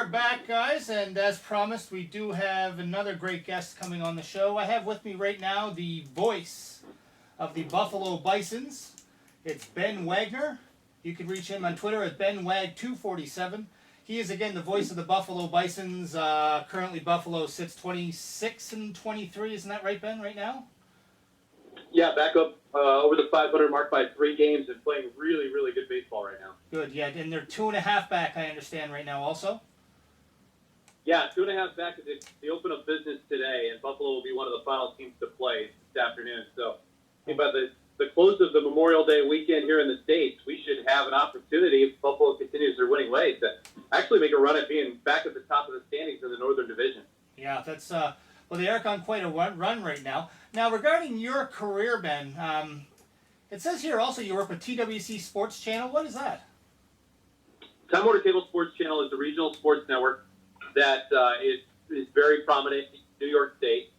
back, guys, and as promised, we do have another great guest coming on the show. I have with me right now the voice of the Buffalo Bisons. It's Ben Wagner. You can reach him on Twitter at BenWag247. He is, again, the voice of the Buffalo Bisons. Currently, Buffalo sits 26-23. Isn't that right, Ben, right now? Yeah, back up over the 500 mark by 3 games and playing really, really good baseball right now. Good, yeah, and they're 2.5 back, I understand, right now also. Yeah, 2.5 back. They open up business today, and Buffalo will be one of the final teams to play this afternoon. So, by the close of the Memorial Day weekend here in the States, we should have an opportunity, if Buffalo continues their winning ways, to actually make a run at being back at the top of the standings in the Northern Division. Yeah, that's well, they are on quite a run right now. Now, regarding your career, Ben, it says here also you work with TWC Sports Channel. What is that? Time Warner Cable Sports Channel is a regional sports network that is very prominent in New York State,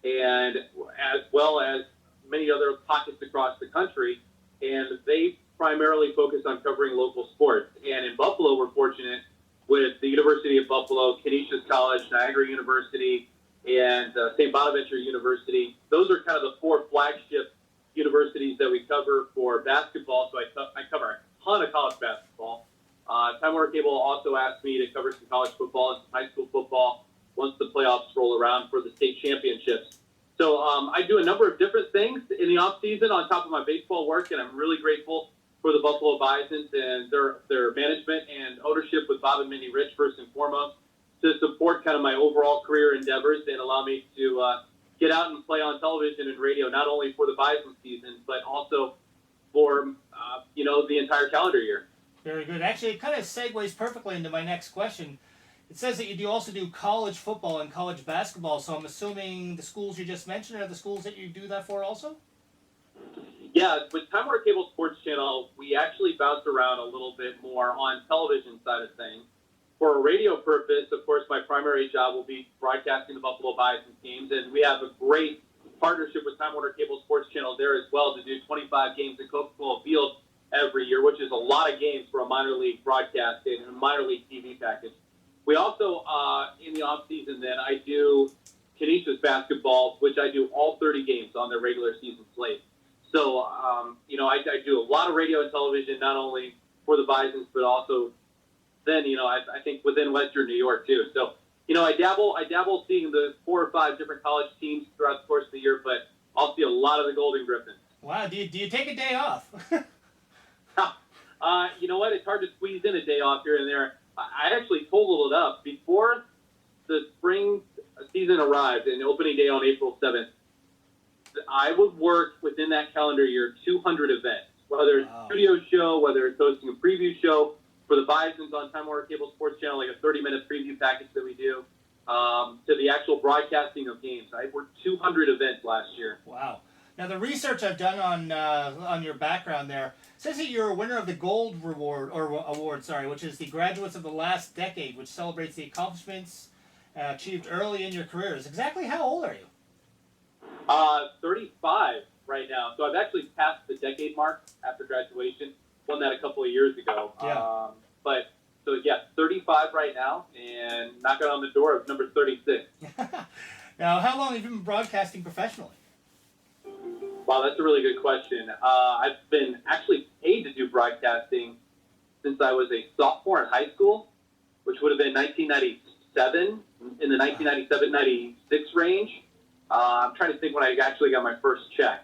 and as well as many other pockets across the country, and they primarily focus on covering local sports. And in Buffalo, we're fortunate with the University of Buffalo, Canisius College, Niagara University, and St. Bonaventure University. Those are kind of the 4 flagship universities that we cover for basketball, so I cover a ton of college basketball. Time Warner Cable also asked me to cover some college football and some high school football once the playoffs roll around for the state championships. So I do a number of different things in the off season on top of my baseball work, and I'm really grateful for the Buffalo Bisons and their management and ownership with Bob and Minnie Rich, first and foremost, to support kind of my overall career endeavors and allow me to get out and play on television and radio, not only for the Bison season, but also for, the entire calendar year. Very good. Actually, it kind of segues perfectly into my next question. It says that you also do college football and college basketball, so I'm assuming the schools you just mentioned are the schools that you do that for also? Yeah, with Time Warner Cable Sports Channel, we actually bounce around a little bit more on television side of things. For a radio purpose, of course, my primary job will be broadcasting the Buffalo Bison teams, and we have a great partnership with Time Warner Cable Sports Channel there as well to do 25 games at Coca-Cola Field every year, which is a lot of games for a minor league broadcast and a minor league TV package. We also, in the off-season then, I do Canisius basketball, which I do all 30 games on their regular season slate. So, I do a lot of radio and television, not only for the Bisons, but also then, I think within Western New York too. So, I dabble seeing the 4 or 5 different college teams throughout the course of the year, but I'll see a lot of the Golden Griffins. Wow, do you take a day off? You know what? It's hard to squeeze in a day off here and there. I actually totaled it up. Before the spring season arrived and opening day on April 7th, I would work within that calendar year 200 events, whether it's a studio show, whether it's hosting a preview show for the Bisons on Time Warner Cable Sports Channel, like a 30-minute preview package that we do, to the actual broadcasting of games. I worked 200 events last year. Wow. Now, the research I've done on your background there says that you're a winner of the Gold Award, which is the Graduates of the Last Decade, which celebrates the accomplishments achieved early in your careers. Exactly how old are you? 35 right now. So I've actually passed the decade mark after graduation. Won that a couple of years ago. Yeah. 35 right now, and knocking on the door of number 36. Now, how long have you been broadcasting professionally? Wow, that's a really good question. I've been actually paid to do broadcasting since I was a sophomore in high school, which would have been 1997, in the 1997-96 range. I'm trying to think when I actually got my first check.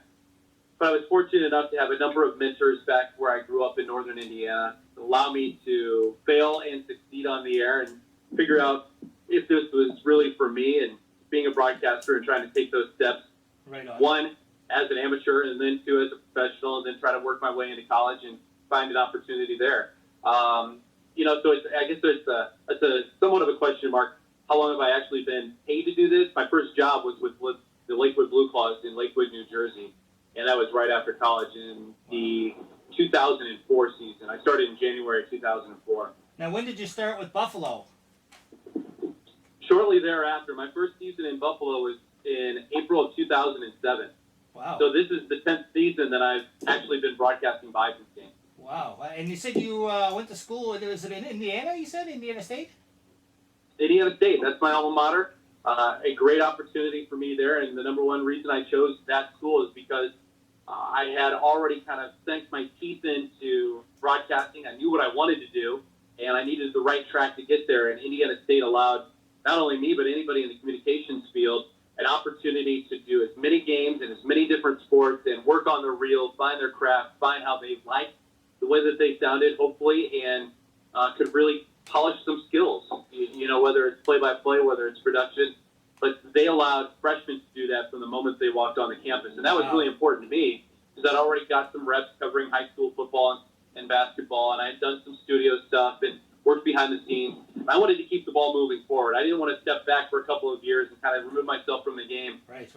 But I was fortunate enough to have a number of mentors back where I grew up in northern Indiana to allow me to fail and succeed on the air and figure out if this was really for me and being a broadcaster and trying to take those steps. Right on. 1, as an amateur, and then 2, as a professional, and then try to work my way into college and find an opportunity there. So I guess it's a somewhat of a question mark. How long have I actually been paid to do this? My first job was with the Lakewood Blue Claws in Lakewood, New Jersey, and that was right after college in the 2004 season. I started in January 2004. Now, when did you start with Buffalo? Shortly thereafter. My first season in Buffalo was in April of 2007. Wow. So this is the 10th season that I've actually been broadcasting Bisons games. Wow. And you said you went to school, was it in Indiana, you said? Indiana State? Indiana State. That's my alma mater. A great opportunity for me there, and the number one reason I chose that school is because I had already kind of sunk my teeth into broadcasting. I knew what I wanted to do, and I needed the right track to get there, and Indiana State allowed not only me but anybody in the communications field an opportunity to do as many games and as many different sports and work on their reels, find their craft, find how they liked the way that they sounded, hopefully, and could really polish some skills, whether it's play-by-play, whether it's production. But they allowed freshmen to do that from the moment they walked on the campus. And that was really important to me because I'd already got some reps covering high school football and basketball, and I had done some studio stuff and worked behind the scenes. I wanted to keep the ball moving forward. I didn't want to step back for a couple of years and kind of remove myself from the game. Right.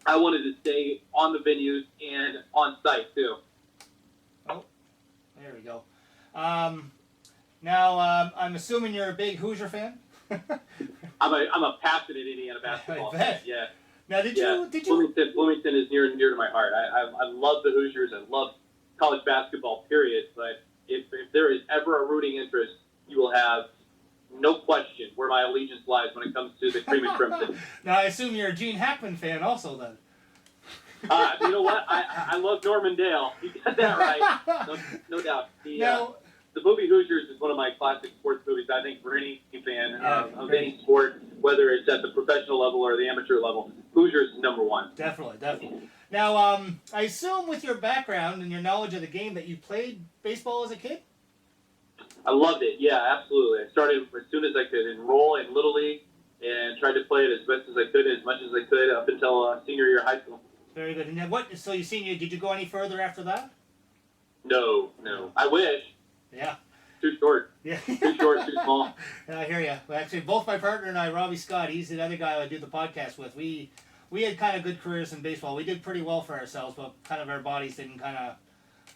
I wanted to stay on the venues and on site, too. Oh, there we go. Now, I'm assuming you're a big Hoosier fan? I'm a passionate Indiana basketball fan. Yeah. Now, did you? Bloomington is near and dear to my heart. I love the Hoosiers. I love college basketball, period. But if there is ever a rooting interest, you will have no question where my allegiance lies when it comes to the Cream and Crimson. Now, I assume you're a Gene Hackman fan also, then. You know what? I love Norman Dale. You got that right. No doubt. The movie Hoosiers is one of my classic sports movies, I think, for any fan of any sport, whether it's at the professional level or the amateur level. Hoosiers is number one. Definitely. Now, I assume with your background and your knowledge of the game that you played baseball as a kid? I loved it. Yeah, absolutely. I started as soon as I could enroll in Little League and tried to play it as best as I could, as much as I could, up until senior year of high school. Very good. And then so did you go any further after that? No. I wish. Yeah. Too short. Yeah. Too short, too small. I hear you. Well, actually, both my partner and I, Robbie Scott, he's the other guy I do the podcast with. We had kind of good careers in baseball. We did pretty well for ourselves, but kind of our bodies didn't kind of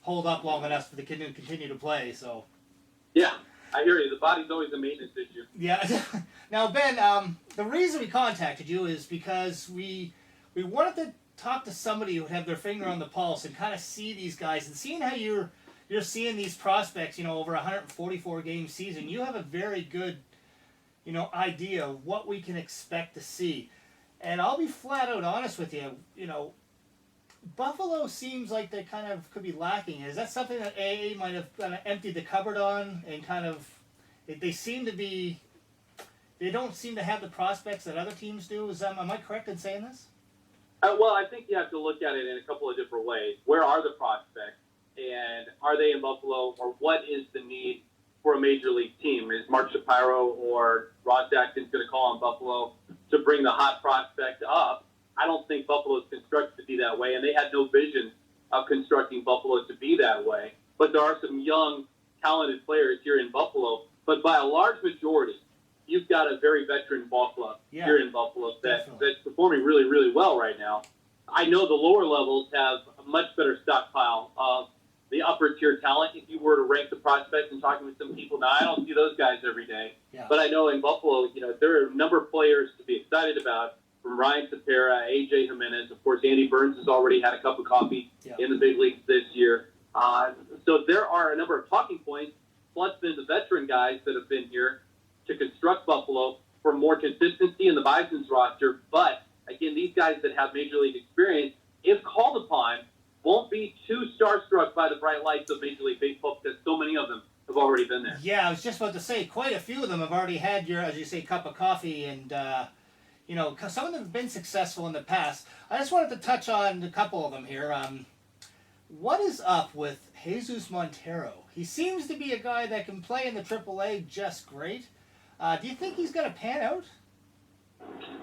hold up long enough for the kid to continue to play. So. Yeah, I hear you. The body's always a maintenance issue. Yeah. Now, Ben, the reason we contacted you is because we wanted to talk to somebody who would have their finger on the pulse and kind of see these guys and seeing how you're seeing these prospects, over a 144 game season. You have a very good, idea of what we can expect to see. And I'll be flat out honest with you, Buffalo seems like they kind of could be lacking. Is that something that AA might have kind of emptied the cupboard on and kind of, they don't seem to have the prospects that other teams do? Am I correct in saying this? Well, I think you have to look at it in a couple of different ways. Where are the prospects? And are they in Buffalo, or what is the need for a major league team? Is Mark Shapiro or Ross Atkins going to call on Buffalo to bring the hot prospect up? I don't think Buffalo is constructed to be that way, and they had no vision of constructing Buffalo to be that way. But there are some young, talented players here in Buffalo. But by a large majority, you've got a very veteran ball club here in Buffalo that's performing really, really well right now. I know the lower levels have a much better stockpile of the upper tier talent. If you were to rank the prospects and talking with some people, now I don't see those guys every day, but I know in Buffalo, there are a number of players to be excited about, from Ryan Sapera, AJ Jimenez. Of course, Andy Burns has already had a cup of coffee in the big leagues this year. So there are a number of talking points, plus then the veteran guys that have been here to construct Buffalo for more consistency in the Bisons roster. But again, these guys that have major league experience, if called upon, won't be too starstruck by the bright lights of Major League Baseball because so many of them have already been there. Yeah, I was just about to say, quite a few of them have already had your, as you say, cup of coffee, and some of them have been successful in the past. I just wanted to touch on a couple of them here. What is up with Jesus Montero? He seems to be a guy that can play in the AAA just great. Do you think he's going to pan out?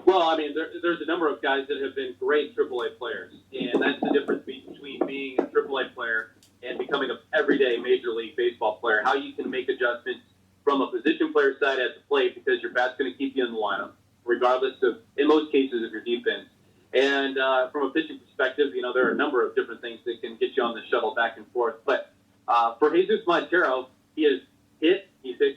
Well, I mean, there's a number of guys that have been great AAA players, and that's the difference between being a AAA player and becoming an everyday Major League Baseball player. How you can make adjustments from a position player side at the plate because your bat's going to keep you in the lineup, regardless of, in most cases, of your defense. And from a pitching perspective, there are a number of different things that can get you on the shuttle back and forth. But for Jesus Montero, he's hit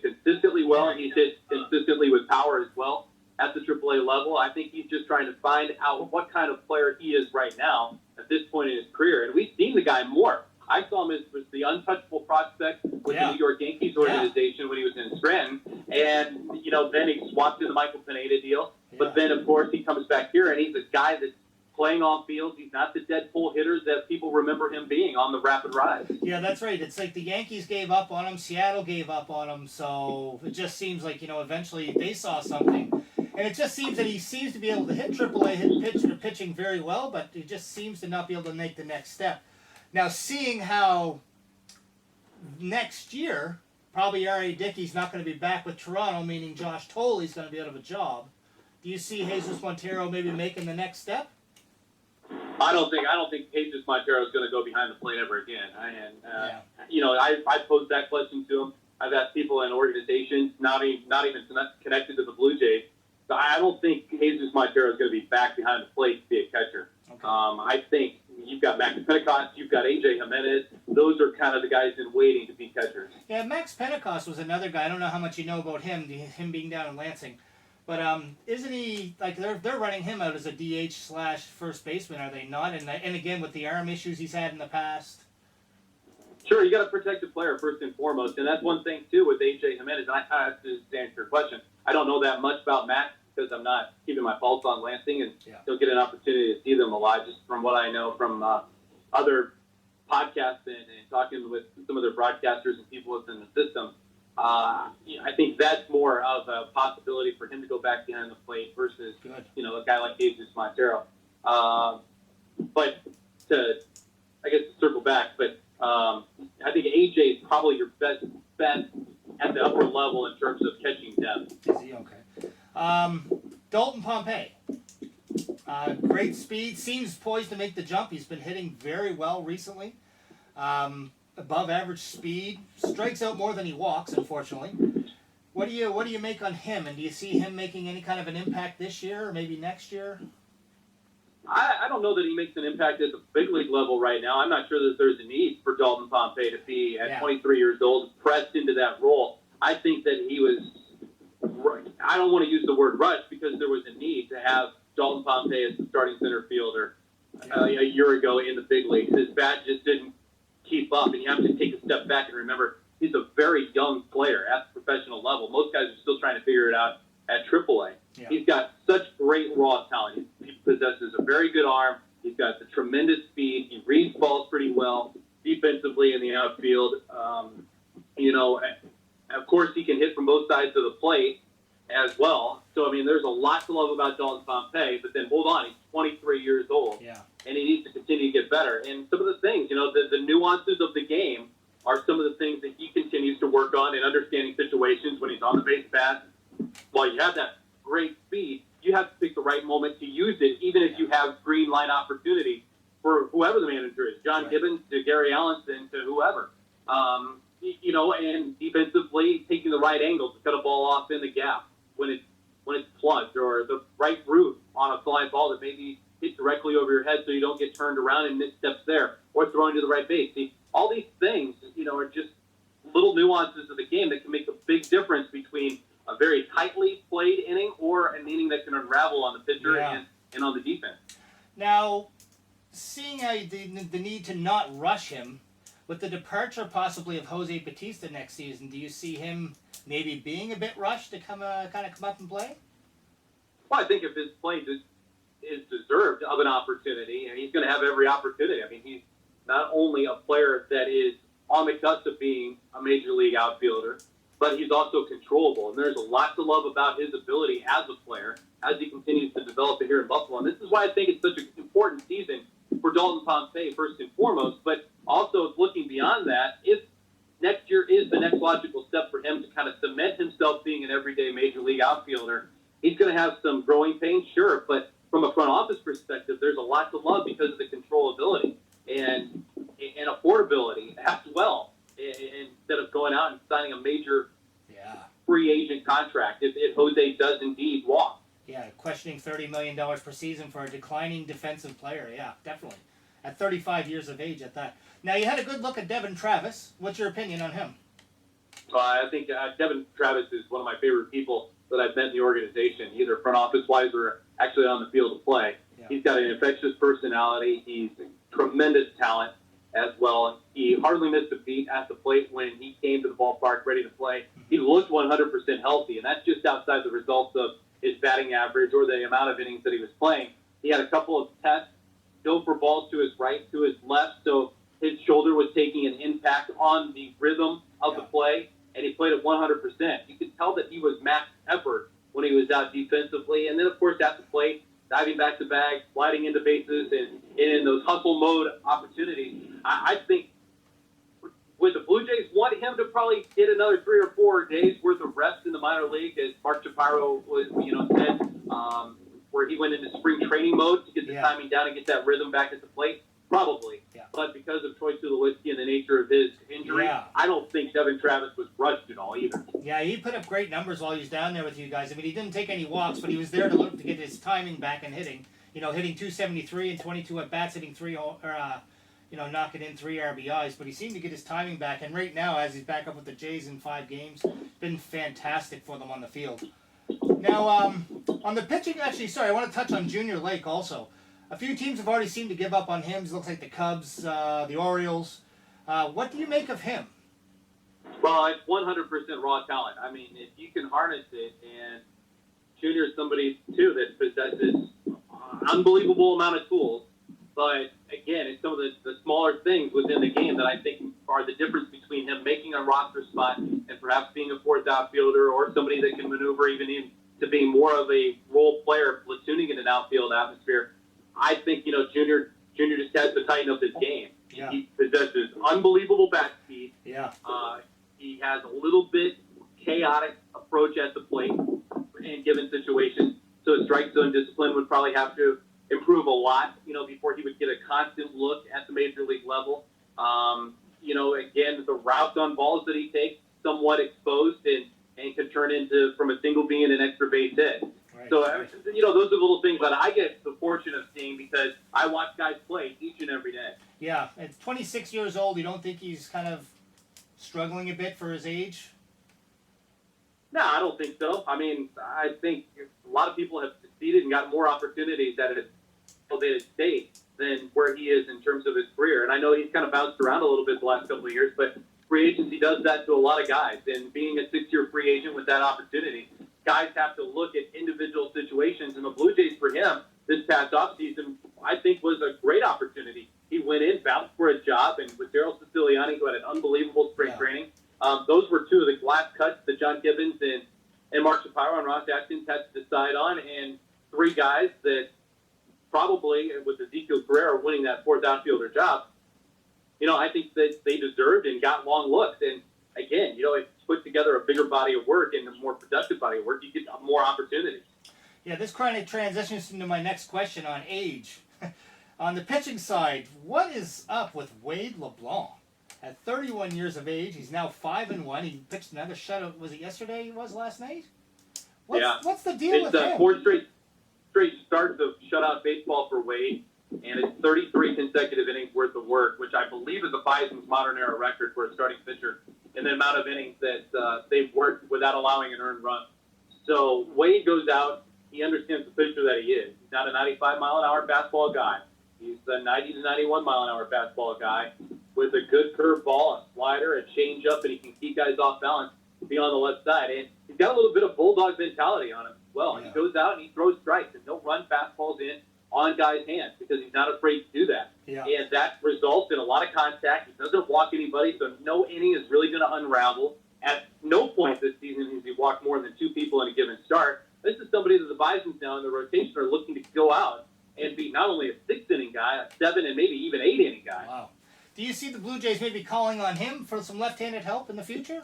consistently well, and he's hit consistently with power as well at the AAA level. I think he's just trying to find out what kind of player he is right now at this point in his career. And we've seen the guy more. I saw him as the untouchable prospect with the New York Yankees organization when he was in Scranton. And, then he swapped to the Michael Pineda deal. Yeah. But then, of course, he comes back here, and he's a guy that's playing on fields. He's not the dead pull hitter that people remember him being on the rapid rise. Yeah, that's right. It's like the Yankees gave up on him, Seattle gave up on him, so it just seems like, eventually they saw something. And it just seems that he seems to be able to hit AAA, pitching very well, but he just seems to not be able to make the next step. Now, seeing how next year, probably R.A. Dickey's not going to be back with Toronto, meaning Josh Tolley's going to be out of a job, do you see Jesus Montero maybe making the next step? I don't think Jesus Montero is going to go behind the plate ever again. I posed that question to him. I've asked people in organizations, not even connected to the Blue Jays. So I don't think Jesus Montero is going to be back behind the plate to be a catcher. Okay. I think you've got Max Pentecost, you've got AJ Jimenez. Those are kind of the guys in waiting to be catchers. Yeah, Max Pentecost was another guy. I don't know how much you know about him being down in Lansing. But isn't he, like, they're running him out as a DH/first baseman, are they not? And again, with the arm issues he's had in the past. Sure, you got to protect the player first and foremost, and that's one thing too with AJ Jimenez. And I to answer your question, I don't know that much about Max because I'm not keeping my pulse on Lansing, and don't get an opportunity to see them a lot. Just from what I know from other podcasts and talking with some of their broadcasters and people within the system, I think that's more of a possibility for him to go back behind the plate versus a guy like Jesus Montero. But to circle back, but I think AJ is probably your best bet at the upper level in terms of catching depth. Is he okay? Dalton Pompey. Great speed. Seems poised to make the jump. He's been hitting very well recently. Above average speed. Strikes out more than he walks, unfortunately. What do you make on him? And do you see him making any kind of an impact this year or maybe next year? I don't know that he makes an impact at the big league level right now. I'm not sure that there's a need for Dalton Pompey to be at 23 years old, pressed into that role. I think that he was, I don't want to use the word rushed because there was a need to have Dalton Pompey as the starting center fielder a year ago in the big leagues. His bat just didn't keep up, and you have to take a step back and remember he's a very young player at the professional level. Most guys are still trying to figure it out at AAA. Yeah. He's got such great raw talent. He possesses a very good arm. He's got the tremendous speed. He reads balls pretty well defensively in the outfield. Of course, he can hit from both sides of the plate as well. So, there's a lot to love about Dalton Pompey. But then, hold on, he's 23 years old. Yeah. And he needs to continue to get better. And some of the things, the nuances of the game are some of the things that he continues to work on in understanding situations when he's on the base pass. While you have that great speed, you have to pick the right moment to use it, even if you have green light opportunity for whoever the manager is, John Gibbons to Gary Allenson to whoever. And defensively, taking the right angle to cut a ball off in the gap when it's plugged, or the right route on a fly ball that maybe hit directly over your head so you don't get turned around and missteps there, or throwing to the right base. See, all these things, are just little nuances of the game that can make a big difference between a very tightly played inning or an inning that can unravel on the pitcher and on the defense. Now, seeing how the need to not rush him, with the departure possibly of Jose Bautista next season, do you see him maybe being a bit rushed to kind of come up and play? Well, I think if his play is deserved of an opportunity, and he's going to have every opportunity. He's not only a player that is on the cusp of being a major league outfielder, but he's also controllable. And there's a lot to love about his ability as a player as he continues to develop it here in Buffalo. And this is why I think it's such an important season for Dalton Pompey, first and foremost, but also looking beyond that, if next year is the next logical step for him to kind of cement himself being an everyday major league outfielder, he's going to have some growing pains, sure, but from a front office perspective, there's a lot to love because of the controllability and affordability as well, instead of going out and signing a major free agent contract if Jose does indeed walk. Yeah, questioning $30 million per season for a declining defensive player. Yeah, definitely. At 35 years of age at that. Now, you had a good look at Devin Travis. What's your opinion on him? I think Devin Travis is one of my favorite people that I've met in the organization, either front office-wise or actually on the field of play. Yeah. He's got an infectious personality. He's a tremendous talent as well. He hardly missed a beat at the plate when he came to the ballpark ready to play. He he looked 100% healthy, and that's just outside the results of his batting average or the amount of innings that he was playing. He had a couple of tests go for balls to his right, to his left, so his shoulder was taking an impact on the rhythm of the play, and he played at 100%. You could tell that he was max effort when he was out defensively, and then, of course, at the plate, diving back to bag, sliding into bases, and in those hustle mode opportunities. I think would the Blue Jays want him to probably get another 3 or 4 days worth of rest in the minor league, as Mark Shapiro was, said, where he went into spring training mode to get the timing down and get that rhythm back at the plate? Probably. Yeah. But because of Troy Tulowitzki and the nature of his injury, I don't think Devin Travis was rushed at all either. Yeah, he put up great numbers while he was down there with you guys. I mean, he didn't take any walks, but he was there to get his timing back and hitting. Hitting 273 and 22 at bats, hitting knocking in 3 RBIs. But he seemed to get his timing back. And right now, as he's back up with the Jays in 5 games, been fantastic for them on the field. Now, on the pitching, I want to touch on Junior Lake also. A few teams have already seemed to give up on him. It looks like the Cubs, the Orioles. What do you make of him? Well, it's 100% raw talent. I mean, if you can harness it, and Junior is somebody, too, that possesses an unbelievable amount of tools. But, again, it's some of the smaller things within the game that I think are the difference between him making a roster spot and perhaps being a fourth outfielder or somebody that can maneuver even into being more of a role player, platooning in an outfield atmosphere. I think, Junior just has to tighten up his game. Yeah. He possesses unbelievable bat speed. Yeah. He has a little bit chaotic approach at the plate in given situations. So his strike zone discipline would probably have to improve a lot, before he would get a constant look at the major league level. Again, the routes on balls that he takes somewhat exposed and can turn into, from a single being, an extra base hit. Right. So, those are little things that I get the fortune of seeing because I watch guys play each and every day. Yeah, at 26 years old, you don't think he's kind of struggling a bit for his age? No, I don't think so. I mean, I think a lot of people have succeeded and got more opportunities at an elevated state than where he is in terms of his career. And I know he's kind of bounced around a little bit the last couple of years, but free agency does that to a lot of guys. And being a 6-year free agent with that opportunity, guys have to look at individual situations. And the Blue Jays, for him, this past offseason, I think was a great opportunity. He went in, bounced for a job, and with Daryl Siciliani, who had an unbelievable spring training, those were 2 of the last cuts that John Gibbons and Mark Shapiro and Ross Atkins had to decide on, and 3 guys that probably, with Ezekiel Carrera winning that fourth outfielder job, I think that they deserved and got long looks. And again, if you put together a bigger body of work and a more productive body of work, you get more opportunities. Yeah, this kind of transitions into my next question on age. On the pitching side, what is up with Wade LeBlanc? At 31 years of age, he's now 5-1. He pitched another shutout. Was it yesterday? Last night? What's the deal with him? It's 4 straight starts of shutout baseball for Wade, and it's 33 consecutive innings worth of work, which I believe is a Bisons modern era record for a starting pitcher in the amount of innings that they've worked without allowing an earned run. So Wade goes out. He understands the pitcher that he is. He's not a 95-mile-an-hour fastball guy. He's a 90 to 91-mile-an-hour fastball guy with a good curveball, a slider, a changeup, and he can keep guys off balance, be on the left side. And he's got a little bit of bulldog mentality on him as well. Yeah. He goes out and he throws strikes, and he'll run fastballs in on guys' hands because he's not afraid to do that. Yeah. And that results in a lot of contact. He doesn't walk anybody, so no inning is really going to unravel. At no point this season has he walked more than 2 people in a given start. This is somebody that the Bisons now in the rotation are looking to go out and be not only a 6-inning guy, a 7 and maybe even 8-inning guy. Wow. Do you see the Blue Jays maybe calling on him for some left-handed help in the future?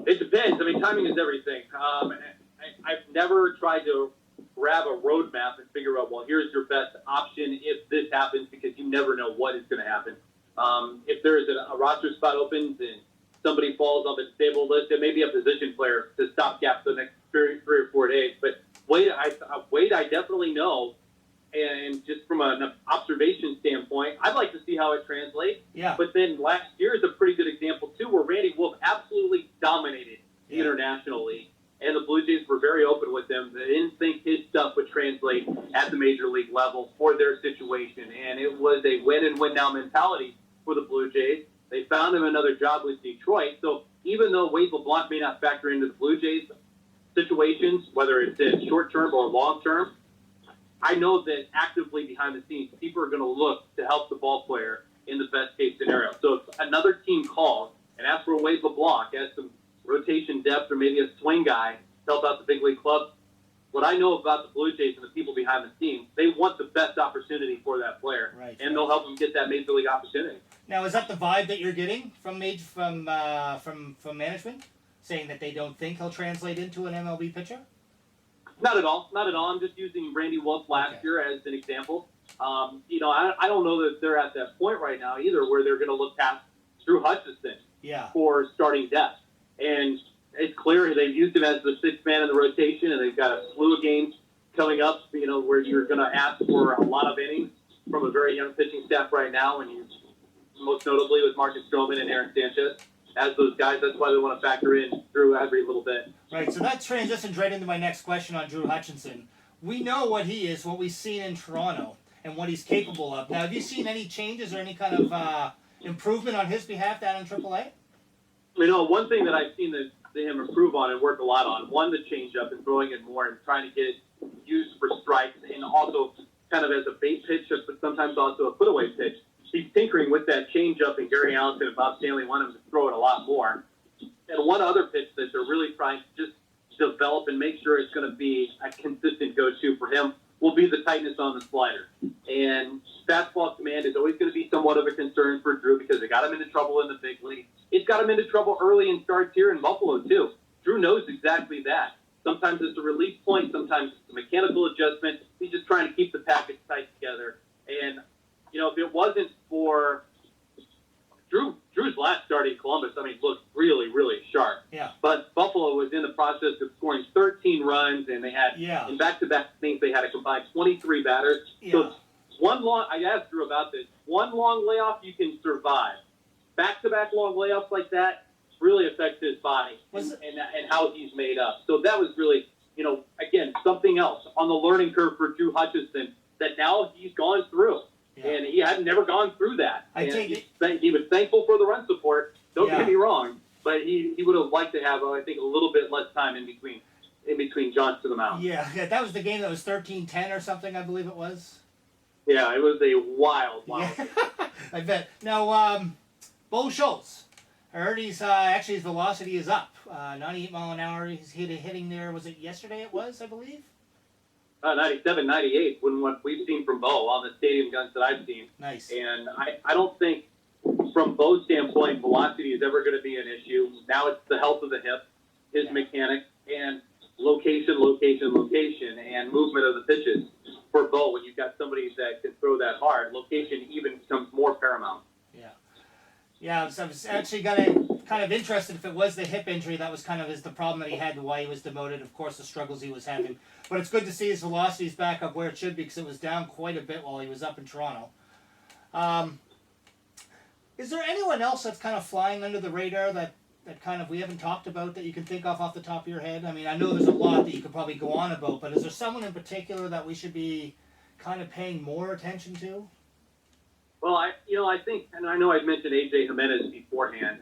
It depends. I mean, timing is everything. I've never tried to grab a roadmap and figure out, well, here's your best option if this happens, because you never know what is going to happen. If there is a roster spot opens and somebody falls on the disabled list, it may be a position player to stopgap the next 3 or 4 days. But Wade, I definitely know, and just from an observation standpoint, I'd like to see how it translates. Yeah. But then last year is a pretty good example, too, where Randy Wolf absolutely dominated the International League. And the Blue Jays were very open with him. They didn't think his stuff would translate at the major league level for their situation. And it was a win and win now mentality for the Blue Jays. They found him another job with Detroit. So, even though Wade LeBlanc may not factor into the Blue Jays situations, whether it's in short term or long term, I know that actively behind the scenes, people are going to look to help the ball player in the best case scenario. So if another team calls and asks for Wade LeBlanc as some rotation depth or maybe a swing guy to help out the big league club, what I know about the Blue Jays and the people behind the scenes, they want the best opportunity for that player, and they'll help them get that major league opportunity. Now, is that the vibe that you're getting from management, saying that they don't think he'll translate into an MLB pitcher? Not at all. Not at all. I'm just using Randy Wolf last year as an example. I don't know that they're at that point right now either where they're going to look past Drew Hutchison for starting depth. And it's clear they've used him as the sixth man in the rotation, and they've got a slew of games coming up, where you're going to ask for a lot of innings from a very young pitching staff right now, and most notably with Marcus Stroman and Aaron Sanchez. As those guys, that's why they want to factor in Drew every little bit. Right, so that transitions right into my next question on Drew Hutchinson. We know what he is, what we've seen in Toronto, and what he's capable of. Now, have you seen any changes or any kind of improvement on his behalf down in AAA? One thing that I've seen him improve on and work a lot on, one, the changeup and throwing it more and trying to get it used for strikes and also kind of as a bait pitch, but sometimes also a put-away pitch. He's tinkering with that changeup, and Gary Allison and Bob Stanley want him to throw it a lot more. And one other pitch that they're really trying to just develop and make sure it's going to be a consistent go-to for him will be the tightness on the slider. And fastball command is always going to be somewhat of a concern for Drew because it got him into trouble in the big league. It's got him into trouble early in starts here in Buffalo, too. Drew knows exactly that. Sometimes it's a release point. Sometimes it's a mechanical adjustment. He's just trying to keep the package tight together. And if it wasn't for Drew's last start in Columbus, looked really, really sharp. Yeah. But Buffalo was in the process of scoring 13 runs, and they had, in back-to-back things, they had a combined 23 batters. Yeah. So I asked Drew about this, one long layoff you can survive. Back-to-back long layoffs like that really affects his body and how he's made up. So that was really, again, something else on the learning curve for Drew Hutchison that now he's gone through. Yeah. And he had never gone through that. He was thankful for the run support. Don't get me wrong, but he would have liked to have, I think, a little bit less time in between jaunts to the mound. Yeah, that was the game that was 13-10 or something, I believe it was. Yeah, it was a wild game. I bet. Now, Bo Schultz. I heard his velocity is up. 98 mile an hour. He's hitting there. Was it yesterday? It was, I believe. 97, 98, when what we've seen from Bo on the stadium guns that I've seen. Nice. And I don't think, from Bo's standpoint, velocity is ever going to be an issue. Now it's the health of the hip, his mechanics, and location, and movement of the pitches. For Bo, when you've got somebody that can throw that hard, location even becomes more paramount. Yeah, I was actually kind of interested if it was the hip injury that was kind of the problem that he had and why he was demoted. Of course, the struggles he was having. But it's good to see his velocity's back up where it should be because it was down quite a bit while he was up in Toronto. Is there anyone else that's kind of flying under the radar that kind of we haven't talked about that you can think of off the top of your head? I mean, I know there's a lot that you could probably go on about, but is there someone in particular that we should be kind of paying more attention to? Well, I think, and I know I've mentioned A.J. Jimenez beforehand,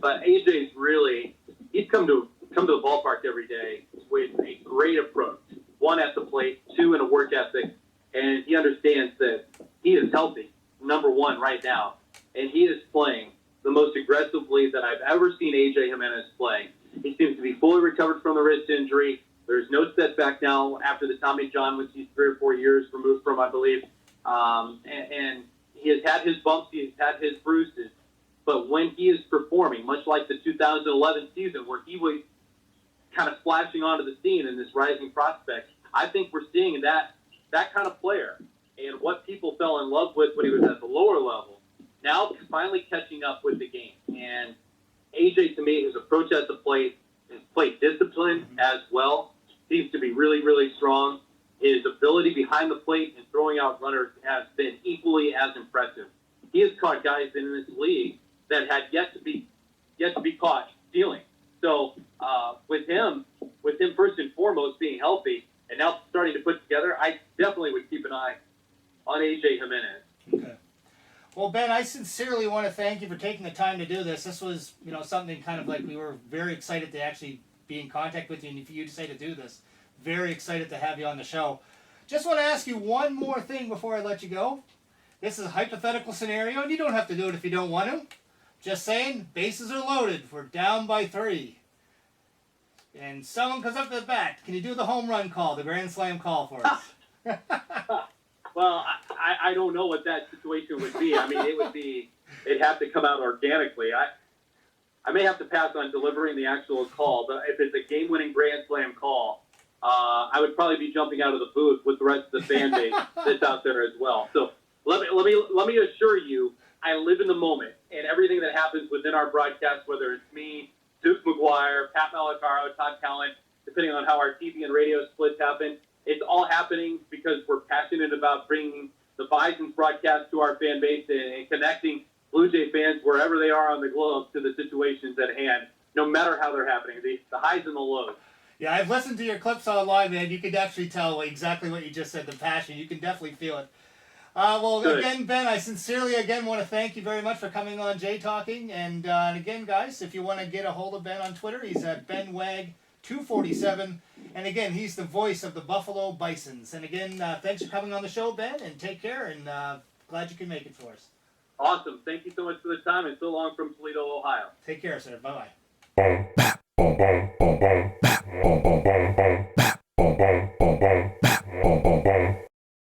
but A.J.'s really, he's come to the ballpark every day with a great approach. One, at the plate, two, in a work ethic, and he understands that he is healthy, number one, right now, and he is playing the most aggressively that I've ever seen A.J. Jimenez play. He seems to be fully recovered from the wrist injury. There's no setback now after the Tommy John, which he's 3 or 4 years removed from, I believe, and he has had his bumps, he has had his bruises, but when he is performing, much like the 2011 season where he was kind of splashing onto the scene in this rising prospect, I think we're seeing that kind of player and what people fell in love with when he was at the lower level, now finally catching up with the game. And AJ, to me, his approach at the plate, his plate discipline as well, seems to be really, really strong. His ability behind the plate and throwing out runners has been equally as impressive. He has caught guys in this league that had yet to be caught stealing. So with him first and foremost being healthy and now starting to put together, I definitely would keep an eye on A.J. Jimenez. Okay. Well, Ben, I sincerely want to thank you for taking the time to do this. This was, something kind of like we were very excited to actually be in contact with you, and if you decide to do this, very excited to have you on the show. Just want to ask you one more thing before I let you go. This is a hypothetical scenario, and you don't have to do it if you don't want to. Just saying, bases are loaded. We're down by 3. And someone comes up to the bat. Can you do the home run call, the grand slam call for us? Well, I don't know what that situation would be. I mean, it'd have to come out organically. I may have to pass on delivering the actual call, but if it's a game-winning grand slam call, I would probably be jumping out of the booth with the rest of the fan base that's out there as well. So let me assure you, I live in the moment, and everything that happens within our broadcast, whether it's me, Duke McGuire, Pat Malacaro, Todd Talent, depending on how our TV and radio splits happen, it's all happening because we're passionate about bringing the Bisons broadcast to our fan base and connecting Blue Jay fans wherever they are on the globe to the situations at hand, no matter how they're happening, the highs and the lows. Yeah, I've listened to your clips online, man. You can actually tell exactly what you just said, the passion. You can definitely feel it. Good. Again, Ben, I sincerely, want to thank you very much for coming on Jay Talking. And again, guys, if you want to get a hold of Ben on Twitter, he's at BenWag247. And again, he's the voice of the Buffalo Bisons. And again, thanks for coming on the show, Ben, and take care. And glad you can make it for us. Awesome. Thank you so much for the time, and so long from Toledo, Ohio. Take care, sir. Bye-bye.